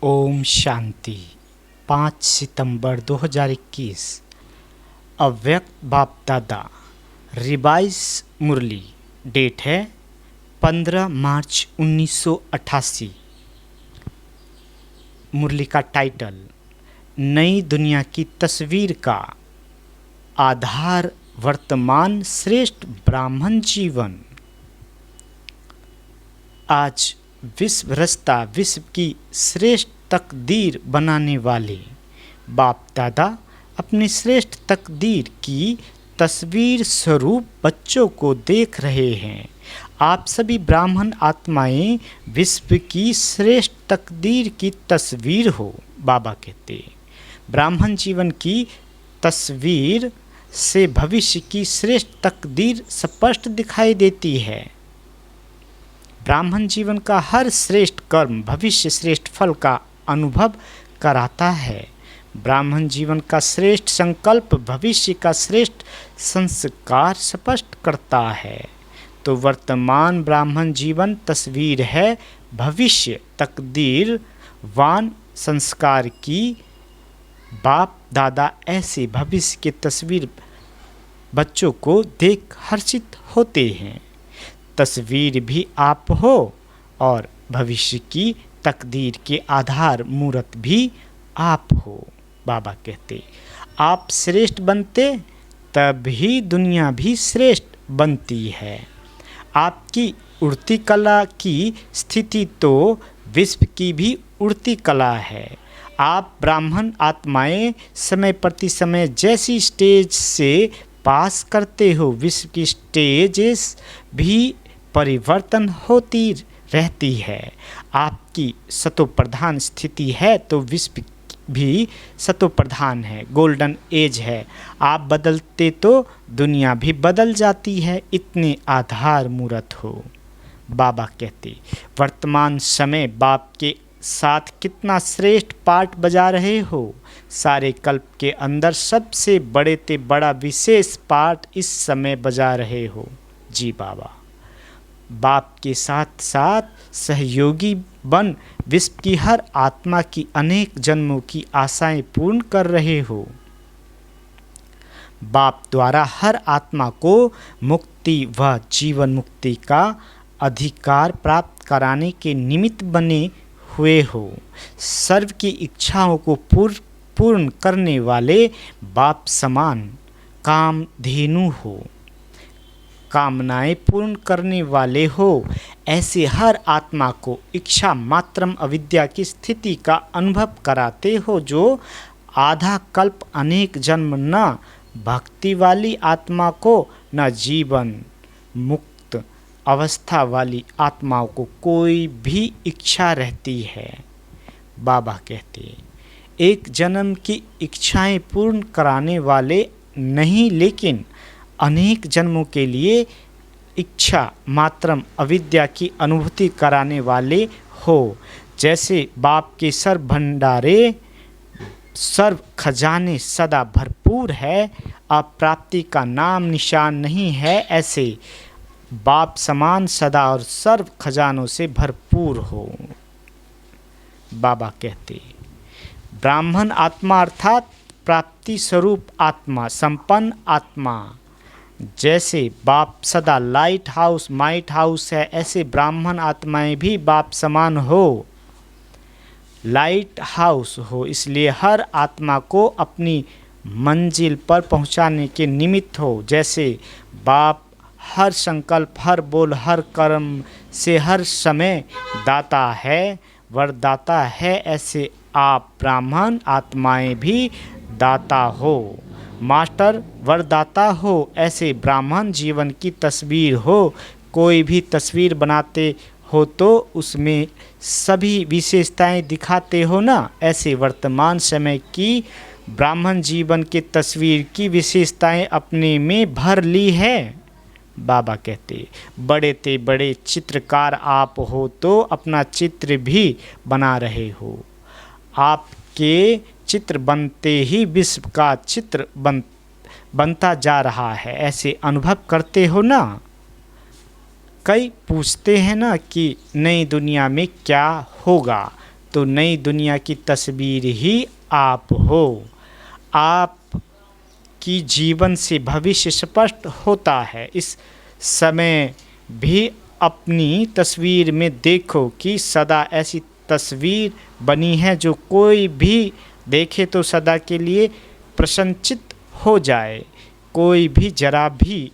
ओम शांति। 5 सितंबर 2021। अव्यक्त बाप दादा रिवाइज मुरली। डेट है 15 मार्च 1988। मुरली का टाइटल नई दुनिया की तस्वीर का आधार वर्तमान श्रेष्ठ ब्राह्मण जीवन। आज विश्व रचता विश्व की श्रेष्ठ तकदीर बनाने वाले बाप दादा अपनी श्रेष्ठ तकदीर की तस्वीर स्वरूप बच्चों को देख रहे हैं। आप सभी ब्राह्मण आत्माएं विश्व की श्रेष्ठ तकदीर की तस्वीर हो। बाबा कहते ब्राह्मण जीवन की तस्वीर से भविष्य की श्रेष्ठ तकदीर स्पष्ट दिखाई देती है। ब्राह्मण जीवन का हर श्रेष्ठ कर्म भविष्य श्रेष्ठ फल का अनुभव कराता है। ब्राह्मण जीवन का श्रेष्ठ संकल्प भविष्य का श्रेष्ठ संस्कार स्पष्ट करता है। तो वर्तमान ब्राह्मण जीवन तस्वीर है भविष्य तकदीरवान संस्कार की। बाप दादा ऐसे भविष्य की तस्वीर बच्चों को देख हर्षित होते हैं। तस्वीर भी आप हो और भविष्य की तकदीर के आधार मूर्त भी आप हो। बाबा कहते आप श्रेष्ठ बनते तभी दुनिया भी श्रेष्ठ बनती है। आपकी उड़ती कला की स्थिति तो विश्व की भी उड़ती कला है। आप ब्राह्मण आत्माएं समय प्रति समय जैसी स्टेज से पास करते हो विश्व की स्टेजेस भी परिवर्तन होती रहती है। आपकी सतो प्रधान स्थिति है तो विश्व भी सतो प्रधान है, गोल्डन एज है। आप बदलते तो दुनिया भी बदल जाती है। इतने आधार मूर्त हो। बाबा कहते वर्तमान समय बाप के साथ कितना श्रेष्ठ पाठ बजा रहे हो। सारे कल्प के अंदर सबसे बड़े ते बड़ा विशेष पाठ इस समय बजा रहे हो। जी बाबा बाप के साथ साथ सहयोगी बन विश्व की हर आत्मा की अनेक जन्मों की आशाएं पूर्ण कर रहे हो। बाप द्वारा हर आत्मा को मुक्ति व जीवन मुक्ति का अधिकार प्राप्त कराने के निमित्त बने हुए हो। सर्व की इच्छाओं को पूर्ण करने वाले बाप समान कामधेनु हो। कामनाएं पूर्ण करने वाले हो। ऐसे हर आत्मा को इच्छा मात्रम अविद्या की स्थिति का अनुभव कराते हो। जो आधा कल्प अनेक जन्म न भक्ति वाली आत्मा को न जीवन मुक्त अवस्था वाली आत्माओं को कोई भी इच्छा रहती है। बाबा कहते एक जन्म की इच्छाएं पूर्ण कराने वाले नहीं, लेकिन अनेक जन्मों के लिए इच्छा मात्रम अविद्या की अनुभूति कराने वाले हो। जैसे बाप के सर्व भंडारे सर्व खजाने सदा भरपूर है, अब प्राप्ति का नाम निशान नहीं है, ऐसे बाप समान सदा और सर्व खजानों से भरपूर हो। बाबा कहते ब्राह्मण आत्मा अर्थात प्राप्ति स्वरूप आत्मा, संपन्न आत्मा। जैसे बाप सदा लाइट हाउस माइट हाउस है, ऐसे ब्राह्मण आत्माएं भी बाप समान हो, लाइट हाउस हो। इसलिए हर आत्मा को अपनी मंजिल पर पहुंचाने के निमित्त हो। जैसे बाप हर संकल्प हर बोल हर कर्म से हर समय दाता है, वरदाता है, ऐसे आप ब्राह्मण आत्माएं भी दाता हो, मास्टर वरदाता हो। ऐसे ब्राह्मण जीवन की तस्वीर हो। कोई भी तस्वीर बनाते हो तो उसमें सभी विशेषताएं दिखाते हो ना। ऐसे वर्तमान समय की ब्राह्मण जीवन की तस्वीर की विशेषताएं अपने में भर ली है। बाबा कहते बड़े ते बड़े चित्रकार आप हो तो अपना चित्र भी बना रहे हो। आपके चित्र बनते ही विश्व का चित्र बनता जा रहा है, ऐसे अनुभव करते हो ना। कई पूछते हैं ना कि नई दुनिया में क्या होगा, तो नई दुनिया की तस्वीर ही आप हो। आप की जीवन से भविष्य स्पष्ट होता है। इस समय भी अपनी तस्वीर में देखो कि सदा ऐसी तस्वीर बनी है जो कोई भी देखे तो सदा के लिए प्रसन्नचित्त हो जाए। कोई भी जरा भी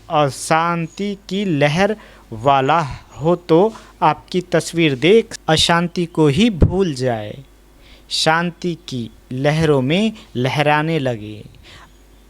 अशांति की लहर वाला हो तो आपकी तस्वीर देख अशांति को ही भूल जाए, शांति की लहरों में लहराने लगे।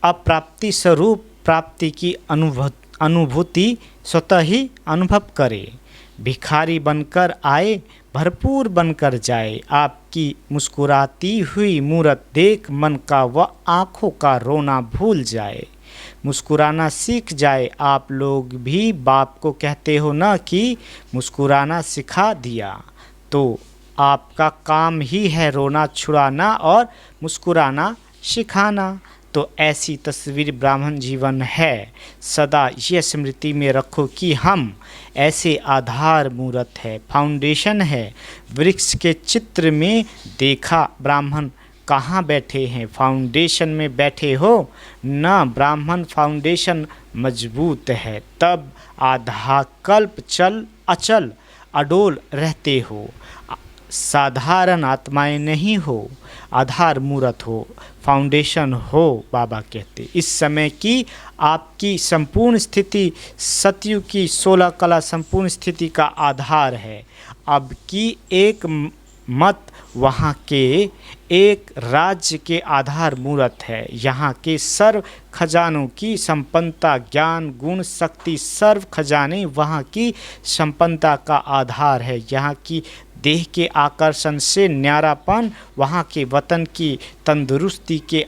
अप्राप्ति स्वरूप प्राप्ति की अनुभूति स्वतः ही अनुभव करे। भिखारी बनकर आए, भरपूर बनकर जाए। आपकी मुस्कुराती हुई मूरत देख मन का व आँखों का रोना भूल जाए। मुस्कुराना सीख जाए। आप लोग भी बाप को कहते हो ना कि मुस्कुराना सिखा दिया, तो आपका काम ही है रोना छुड़ाना और मुस्कुराना सिखाना। तो ऐसी तस्वीर ब्राह्मण जीवन है। सदा यह स्मृति में रखो कि हम ऐसे आधार मूर्त है, फाउंडेशन है। वृक्ष के चित्र में देखा ब्राह्मण कहाँ बैठे हैं, फाउंडेशन में बैठे हो ना। ब्राह्मण फाउंडेशन मजबूत है तब आधा कल्प चल अचल अडोल रहते हो। साधारण आत्माएं नहीं हो, आधार मूर्त हो, फाउंडेशन हो। बाबा कहते इस समय की आपकी संपूर्ण स्थिति सतयुग की 16 कला संपूर्ण स्थिति का आधार है। अब की एक मत वहाँ के एक राज्य के आधार मूर्त है। यहाँ के सर्व खजानों की संपन्नता, ज्ञान गुण शक्ति सर्व खजाने वहाँ की संपन्नता का आधार है। यहाँ की देह के आकर्षण से न्यारापन वहाँ के वतन की तंदुरुस्ती के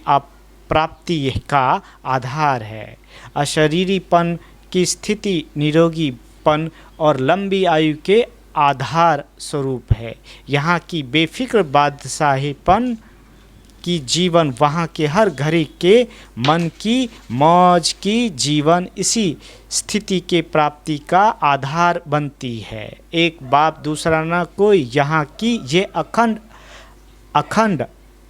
प्राप्ति का आधार है। अशरीरीपन की स्थिति निरोगीपन और लंबी आयु के आधार स्वरूप है। यहाँ की बेफिक्र बादशाहीपन की जीवन वहाँ के हर घड़ी के मन की मौज की जीवन इसी स्थिति के प्राप्ति का आधार बनती है। एक बाप दूसरा न कोई। यहाँ की ये अखंड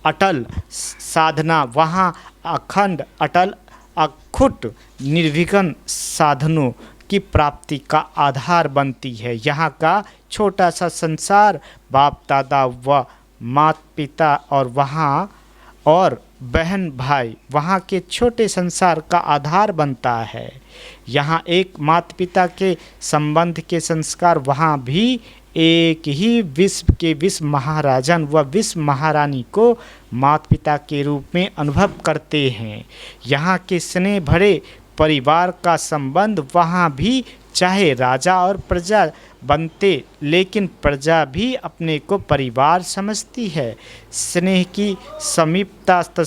अटल साधना वहाँ अखंड अटल अखुट निर्विघ्न साधनों की प्राप्ति का आधार बनती है। यहाँ का छोटा सा संसार बाप दादा व माता पिता और वहाँ और बहन भाई वहाँ के छोटे संसार का आधार बनता है। यहाँ एक माता पिता के संबंध के संस्कार वहाँ भी एक ही विश्व के विश्व महाराजन व विश्व महारानी को माता पिता के रूप में अनुभव करते हैं। यहाँ के स्नेह भरे परिवार का संबंध वहाँ भी चाहे राजा और प्रजा बनते, लेकिन प्रजा भी अपने को परिवार समझती है। स्नेह की समीपता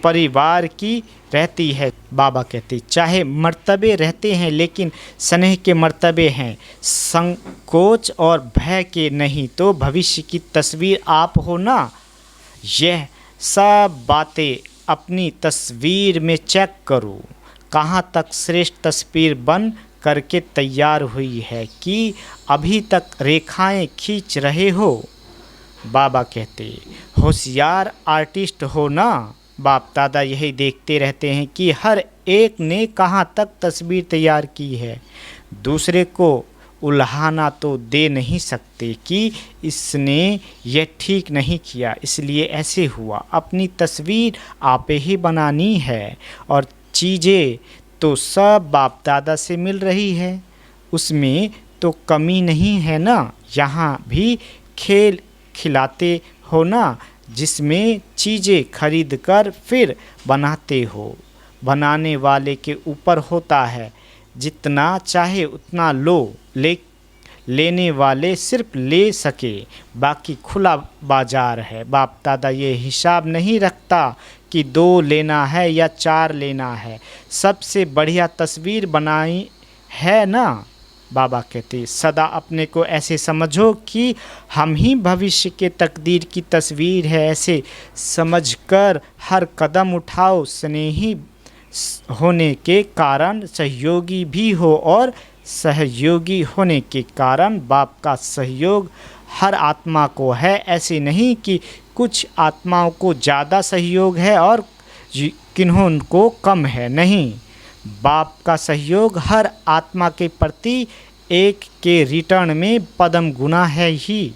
परिवार की रहती है। बाबा कहते चाहे मर्तबे रहते हैं लेकिन स्नेह के मर्तबे हैं, संकोच और भय के नहीं। तो भविष्य की तस्वीर आप हो ना। यह सब बातें अपनी तस्वीर में चेक करो कहाँ तक श्रेष्ठ तस्वीर बन करके तैयार हुई है कि अभी तक रेखाएं खींच रहे हो। बाबा कहते होशियार आर्टिस्ट हो ना। बाप दादा यही देखते रहते हैं कि हर एक ने कहाँ तक तस्वीर तैयार की है। दूसरे को उल्हाना तो दे नहीं सकते कि इसने यह ठीक नहीं किया इसलिए ऐसे हुआ। अपनी तस्वीर आप ही बनानी है और चीज़ें तो सब बाप दादा से मिल रही है, उसमें तो कमी नहीं है ना। यहाँ भी खेल खिलाते हो ना, जिसमें चीज़ें खरीद कर फिर बनाते हो। बनाने वाले के ऊपर होता है, जितना चाहे उतना लो, लेने वाले सिर्फ ले सके, बाकी खुला बाजार है। बाप दादा ये हिसाब नहीं रखता कि 2 लेना है या 4 लेना है। सबसे बढ़िया तस्वीर बनाई है ना। बाबा कहते सदा अपने को ऐसे समझो कि हम ही भविष्य के तकदीर की तस्वीर है। ऐसे समझकर हर कदम उठाओ। स्नेही होने के कारण सहयोगी भी हो और सहयोगी होने के कारण बाप का सहयोग हर आत्मा को है। ऐसे नहीं कि कुछ आत्माओं को ज़्यादा सहयोग है और किन्हों को कम है, नहीं। बाप का सहयोग हर आत्मा के प्रति एक के रिटर्न में पदम गुना है ही।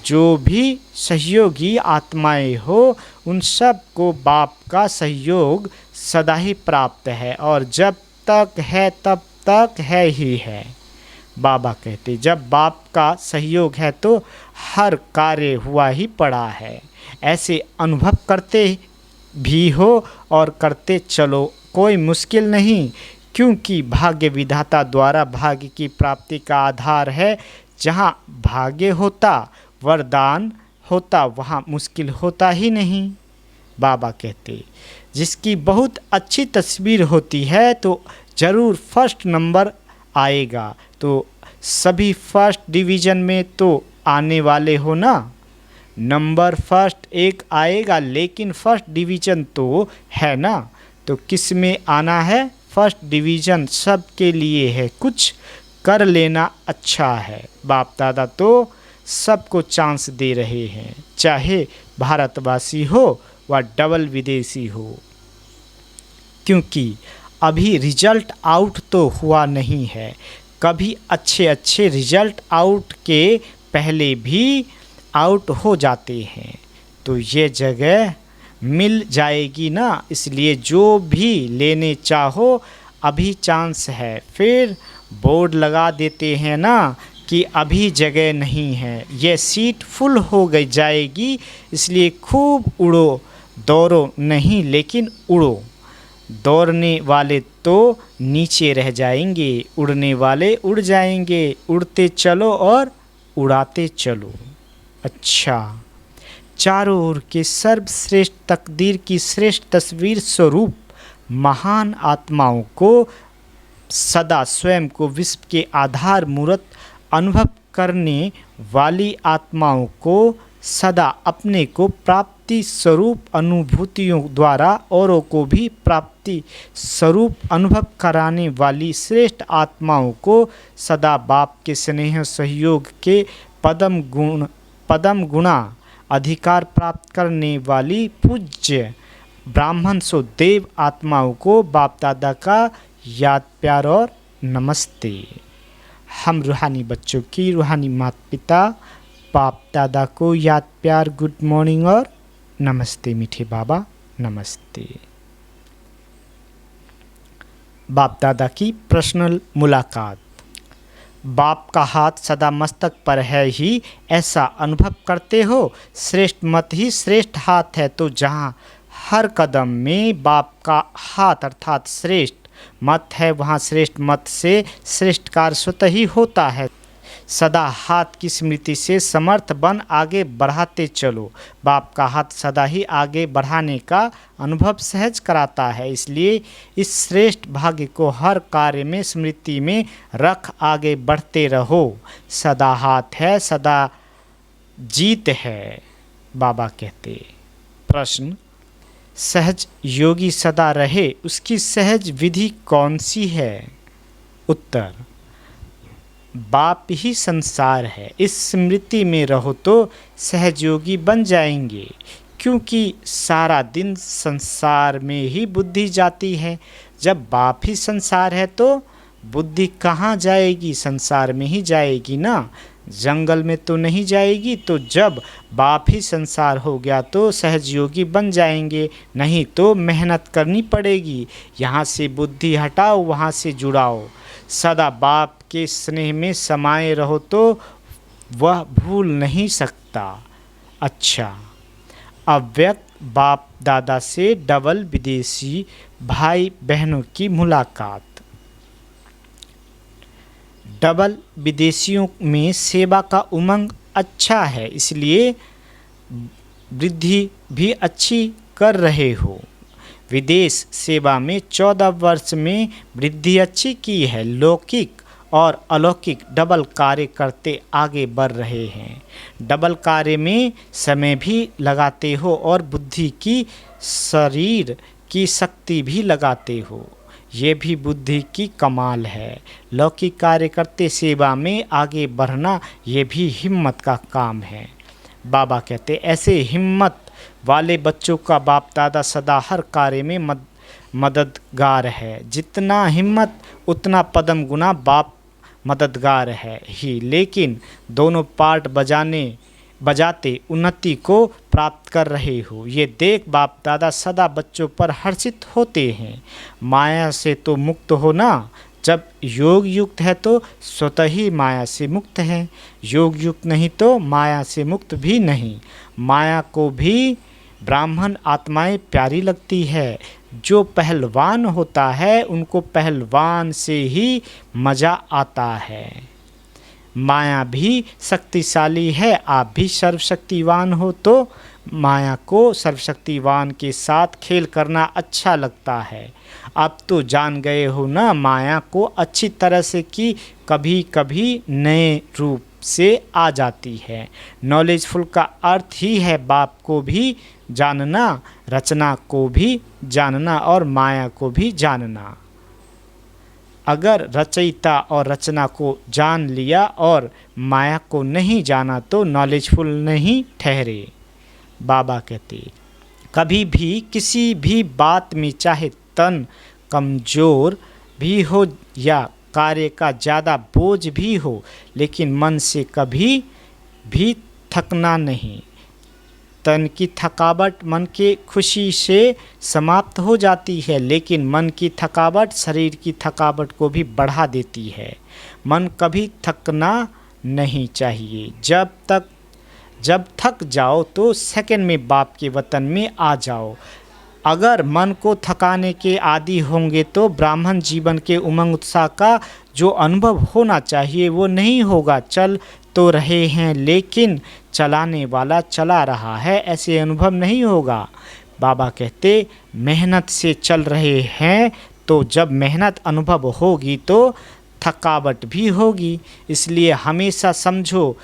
जो भी सहयोगी आत्माएं हो उन सब को बाप का सहयोग सदा ही प्राप्त है और जब तक है तब तक है ही है। बाबा कहते जब बाप का सहयोग है तो हर कार्य हुआ ही पड़ा है। ऐसे अनुभव करते भी हो और करते चलो, कोई मुश्किल नहीं, क्योंकि भाग्य विधाता द्वारा भाग्य की प्राप्ति का आधार है। जहाँ भाग्य होता, वरदान होता, वहाँ मुश्किल होता ही नहीं। बाबा कहते जिसकी बहुत अच्छी तस्वीर होती है तो ज़रूर फर्स्ट नंबर आएगा। तो सभी फर्स्ट डिवीज़न में तो आने वाले हो ना। नंबर फर्स्ट एक आएगा, लेकिन फर्स्ट डिवीज़न तो है ना। तो किस में आना है? फर्स्ट डिवीज़न सबके लिए है, कुछ कर लेना अच्छा है। बाप दादा तो सबको चांस दे रहे हैं, चाहे भारतवासी हो व डबल विदेशी हो, क्योंकि अभी रिजल्ट आउट तो हुआ नहीं है। कभी अच्छे अच्छे रिजल्ट आउट के पहले भी आउट हो जाते हैं, तो ये जगह मिल जाएगी ना। इसलिए जो भी लेने चाहो अभी चांस है। फिर बोर्ड लगा देते हैं ना कि अभी जगह नहीं है, ये सीट फुल हो गई जाएगी, इसलिए खूब उड़ो, दौड़ो नहीं लेकिन उड़ो। दौड़ने वाले तो नीचे रह जाएंगे, उड़ने वाले उड़ जाएंगे। उड़ते चलो और उड़ाते चलो। अच्छा, चारों ओर के सर्वश्रेष्ठ तकदीर की श्रेष्ठ तस्वीर स्वरूप महान आत्माओं को सदा स्वयं को विश्व के आधार मूर्त अनुभव करने वाली आत्माओं को सदा अपने को प्राप्ति स्वरूप अनुभूतियों द्वारा औरों को भी प्राप्ति स्वरूप अनुभव कराने वाली श्रेष्ठ आत्माओं को सदा बाप के स्नेह सहयोग के पदम गुणा अधिकार प्राप्त करने वाली पूज्य ब्राह्मण सो देव आत्माओं को बाप दादा का याद प्यार और नमस्ते। हम रूहानी बच्चों की रूहानी माता पिता बाप दादा को याद प्यार गुड मॉर्निंग और नमस्ते। मीठे बाबा नमस्ते। बाप दादा की पर्सनल मुलाकात। बाप का हाथ सदा मस्तक पर है ही, ऐसा अनुभव करते हो। श्रेष्ठ मत ही श्रेष्ठ हाथ है, तो जहाँ हर कदम में बाप का हाथ अर्थात श्रेष्ठ मत है, वहाँ श्रेष्ठ मत से श्रेष्ठ कार्य स्वतः ही होता है। सदा हाथ की स्मृति से समर्थ बन आगे बढ़ाते चलो। बाप का हाथ सदा ही आगे बढ़ाने का अनुभव सहज कराता है, इसलिए इस श्रेष्ठ भाग्य को हर कार्य में स्मृति में रख आगे बढ़ते रहो। सदा हाथ है, सदा जीत है, बाबा कहते। प्रश्न, सहज योगी सदा रहे उसकी सहज विधि कौन सी है? उत्तर, बाप ही संसार है। इस स्मृति में रहो तो सहजयोगी बन जाएंगे, क्योंकि सारा दिन संसार में ही बुद्धि जाती है। जब बाप ही संसार है तो बुद्धि कहाँ जाएगी? संसार में ही जाएगी ना, जंगल में तो नहीं जाएगी। तो जब बाप ही संसार हो गया तो सहजयोगी बन जाएंगे, नहीं तो मेहनत करनी पड़ेगी। यहाँ से बुद्धि हटाओ, वहाँ से जुड़ाओ। सदा बाप के स्नेह में समाये रहो तो वह भूल नहीं सकता। अच्छा, अव्यक्त बाप दादा से डबल विदेशी भाई बहनों की मुलाकात। डबल विदेशियों में सेवा का उमंग अच्छा है, इसलिए वृद्धि भी अच्छी कर रहे हो। विदेश सेवा में 14 वर्ष में वृद्धि अच्छी की है। लौकिक और अलौकिक डबल कार्य करते आगे बढ़ रहे हैं। डबल कार्य में समय भी लगाते हो और बुद्धि की शरीर की शक्ति भी लगाते हो। ये भी बुद्धि की कमाल है। लौकिक कार्य करते सेवा में आगे बढ़ना ये भी हिम्मत का काम है। बाबा कहते ऐसे हिम्मत वाले बच्चों का बाप दादा सदा हर कार्य में मददगार है। जितना हिम्मत उतना पदम गुना बाप मददगार है ही। लेकिन दोनों पार्ट बजाते उन्नति को प्राप्त कर रहे हो, ये देख बाप दादा सदा बच्चों पर हर्षित होते हैं। माया से तो मुक्त हो ना। जब योग युक्त है तो स्वतः ही माया से मुक्त है, योग युक्त नहीं तो माया से मुक्त भी नहीं। माया को भी ब्राह्मण आत्माएं प्यारी लगती है। जो पहलवान होता है उनको पहलवान से ही मज़ा आता है। माया भी शक्तिशाली है। आप भी सर्वशक्तिवान हो तो माया को सर्वशक्तिवान के साथ खेल करना अच्छा लगता है। अब तो जान गए हो ना माया को अच्छी तरह से कि कभी कभी नए रूप से आ जाती है। नॉलेजफुल का अर्थ ही है बाप को भी जानना, रचना को भी जानना और माया को भी जानना। अगर रचयिता और रचना को जान लिया और माया को नहीं जाना तो नॉलेजफुल नहीं ठहरे। बाबा कहते कभी भी किसी भी बात में चाहे तन कमज़ोर भी हो या कार्य का ज़्यादा बोझ भी हो, लेकिन मन से कभी भी थकना नहीं। तन की थकावट मन के खुशी से समाप्त हो जाती है, लेकिन मन की थकावट शरीर की थकावट को भी बढ़ा देती है। मन कभी थकना नहीं चाहिए। जब थक जाओ तो सेकंड में बाप के वतन में आ जाओ। अगर मन को थकाने के आदी होंगे तो ब्राह्मण जीवन के उमंग उत्साह का जो अनुभव होना चाहिए वो नहीं होगा। चल तो रहे हैं लेकिन चलाने वाला चला रहा है, ऐसे अनुभव नहीं होगा। बाबा कहते मेहनत से चल रहे हैं तो जब मेहनत अनुभव होगी तो थकावट भी होगी। इसलिए हमेशा समझो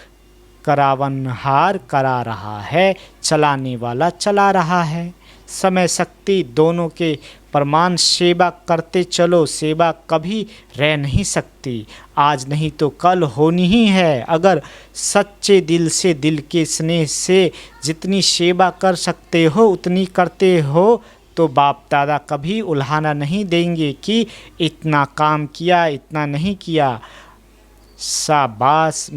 करावनहार करा रहा है, चलाने वाला चला रहा है। समय शक्ति दोनों के प्रमाण सेवा करते चलो। सेवा कभी रह नहीं सकती, आज नहीं तो कल होनी ही है। अगर सच्चे दिल से, दिल के स्नेह से जितनी सेवा कर सकते हो उतनी करते हो तो बाप दादा कभी उल्हाना नहीं देंगे कि इतना काम किया, इतना नहीं किया। शाबाश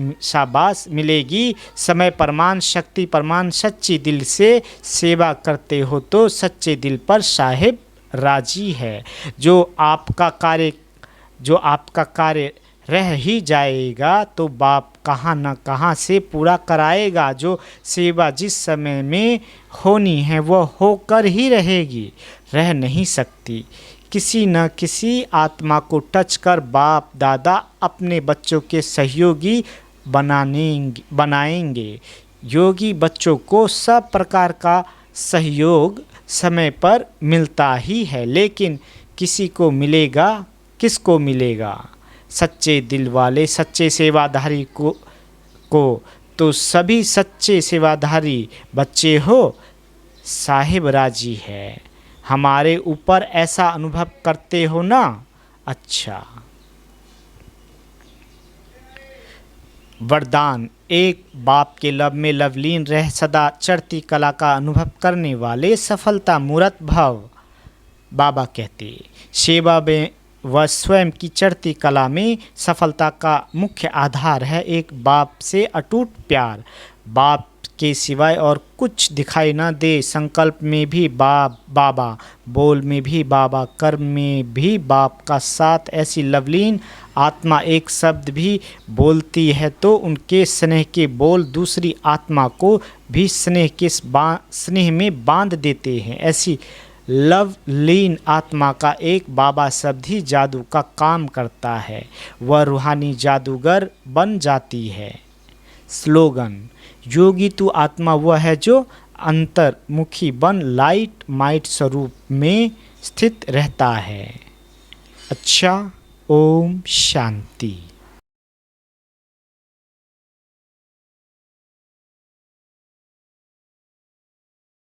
मिलेगी। समय प्रमाण, शक्ति प्रमाण। सच्ची दिल से सेवा करते हो तो सच्चे दिल पर साहिब राजी है। जो आपका कार्य रह ही जाएगा तो बाप कहाँ न कहाँ से पूरा कराएगा। जो सेवा जिस समय में होनी है वह होकर ही रहेगी, रह नहीं सकती। किसी न किसी आत्मा को टच कर बाप दादा अपने बच्चों के सहयोगी बनाएंगे। योगी बच्चों को सब प्रकार का सहयोग समय पर मिलता ही है, लेकिन किसको मिलेगा? सच्चे दिल वाले, सच्चे सेवाधारी को तो सभी सच्चे सेवाधारी बच्चे हो साहिब राजी है। हमारे ऊपर ऐसा अनुभव करते हो ना। अच्छा, वरदान। एक बाप के लब में लवलीन रह सदा चढ़ती कला का अनुभव करने वाले सफलता मूर्त भव। बाबा कहते सेवा में व स्वयं की चढ़ती कला में सफलता का मुख्य आधार है एक बाप से अटूट प्यार। बाप के सिवाय और कुछ दिखाई न दे। संकल्प में भी बाबा, बोल में भी बाबा, कर्म में भी बाप का साथ। ऐसी लवलीन आत्मा एक शब्द भी बोलती है तो उनके स्नेह के बोल दूसरी आत्मा को भी स्नेह में बांध देते हैं। ऐसी लवलीन आत्मा का एक बाबा शब्द ही जादू का काम करता है, वह रूहानी जादूगर बन जाती है। स्लोगन। योगी तू आत्मा वह है जो अंतर्मुखी बन लाइट माइट स्वरूप में स्थित रहता है। अच्छा, ओम शांति।